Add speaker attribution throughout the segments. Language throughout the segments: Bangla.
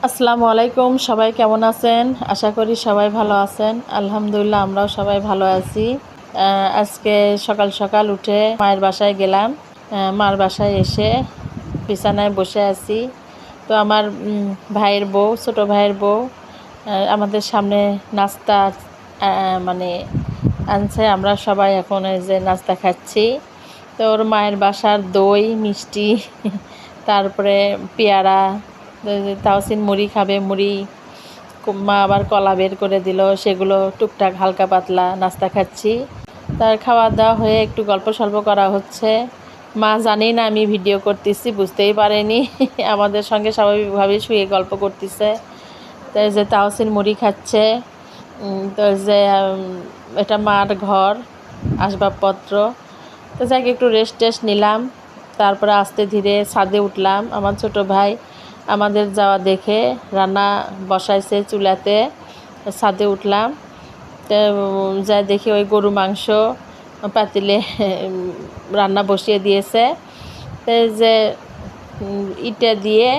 Speaker 1: আসসালামু আলাইকুম, সবাই কেমন আছেন? আশা করি সবাই ভালো আছেন। আলহামদুলিল্লাহ আমরাও সবাই ভালো আছি। আজকে সকাল সকাল উঠে মায়ের বাসায় গেলাম। মার বাসায় এসে বিছানায় বসে আছি। তো আমার ভাইয়ের বউ, ছোটো ভাইয়ের বউ আমাদের সামনে নাস্তা মানে আনছে। আমরা সবাই এখন এই যে নাস্তা খাচ্ছি। তো ওর মায়ের বাসার দই মিষ্টি তারপরে পেয়ারা, তাওসিন মুড়ি খাবে, মুড়ি মা আবার কলা বের করে দিল, সেগুলো টুকটাক হালকা পাতলা নাস্তা খাচ্ছি। তার খাওয়া দাওয়া হয়ে একটু গল্প সল্প করা হচ্ছে। মা জানেই না আমি ভিডিও করতেছি, বুঝতেই পারেনি। আমাদের সঙ্গে স্বাভাবিকভাবেই শুয়ে গল্প করতেছে। তো যে তাওসিন মুড়ি খাচ্ছে। তো যে এটা মার ঘর, আসবাবপত্র। তো যাই একটু রেস্ট টেস্ট নিলাম। তারপরে আস্তে ধীরে ছাদে উঠলাম। আমার ছোটো ভাই আমাদের যাওয়া দেখে রান্না বসাইছে চুলাতে। ছাদে উঠলাম। তো যাই দেখি ওই গরু মাংস পাতিলে রান্না বসিয়ে দিয়েছে। তো যে ইটা দিয়ে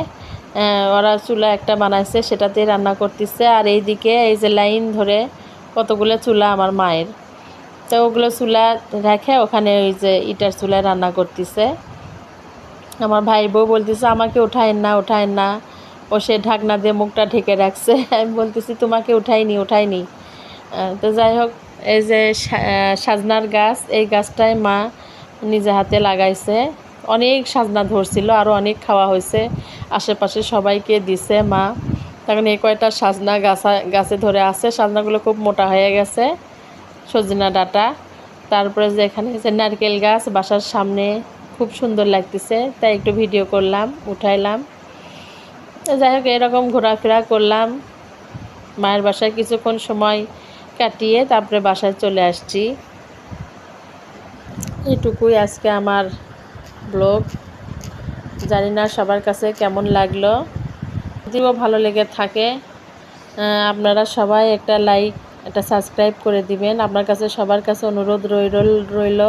Speaker 1: ওরা চুলা একটা বানাইছে, সেটাতেই রান্না করতেছে। আর এইদিকে এই যে লাইন ধরে কতগুলো চুলা আমার মায়ের, তো ওগুলো চুলা রেখে ওখানে ওই যে ইটার চুলায় রান্না করতেছে। আমার ভাই বউ বলতেছে আমাকে উঠায়েন না। ও সে ঢাকনা দিয়ে মুখটা ঢেকে রাখছে। আমি বলতেছি তোমাকে উঠাইনি। তো যাই হোক, এই যে সাজনার গাছ, এই গাছটায় মা নিজে হাতে লাগাইছে। অনেক সাজনা ধরছিল, আরও অনেক খাওয়া হয়েছে, আশেপাশে সবাইকে দিছে মা। তখন এই কয়টা সাজনা গাছে ধরে আছে। সাজনাগুলো খুব মোটা হয়ে গেছে, সজনা ডাঁটা। তারপরে যে এখানে যে নারকেল গাছ বাসার সামনে, খুব সুন্দর লাগতেছে, তাই একটু ভিডিও করলাম, উঠাইলাম। যাই হোক, এরকম ঘোরাফেরা করলাম। মায়ের বাসায় কিছুক্ষণ সময় কাটিয়ে তারপরে বাসায় চলে আসছি। এটুকুই আজকে আমার ব্লগ। জানি না সবার কাছে কেমন লাগলো। যদিও ভালো লেগে থাকে, আপনারা সবাই একটা লাইক, একটা সাবস্ক্রাইব করে দিবেন। আপনার কাছে সবার কাছে অনুরোধ রইল।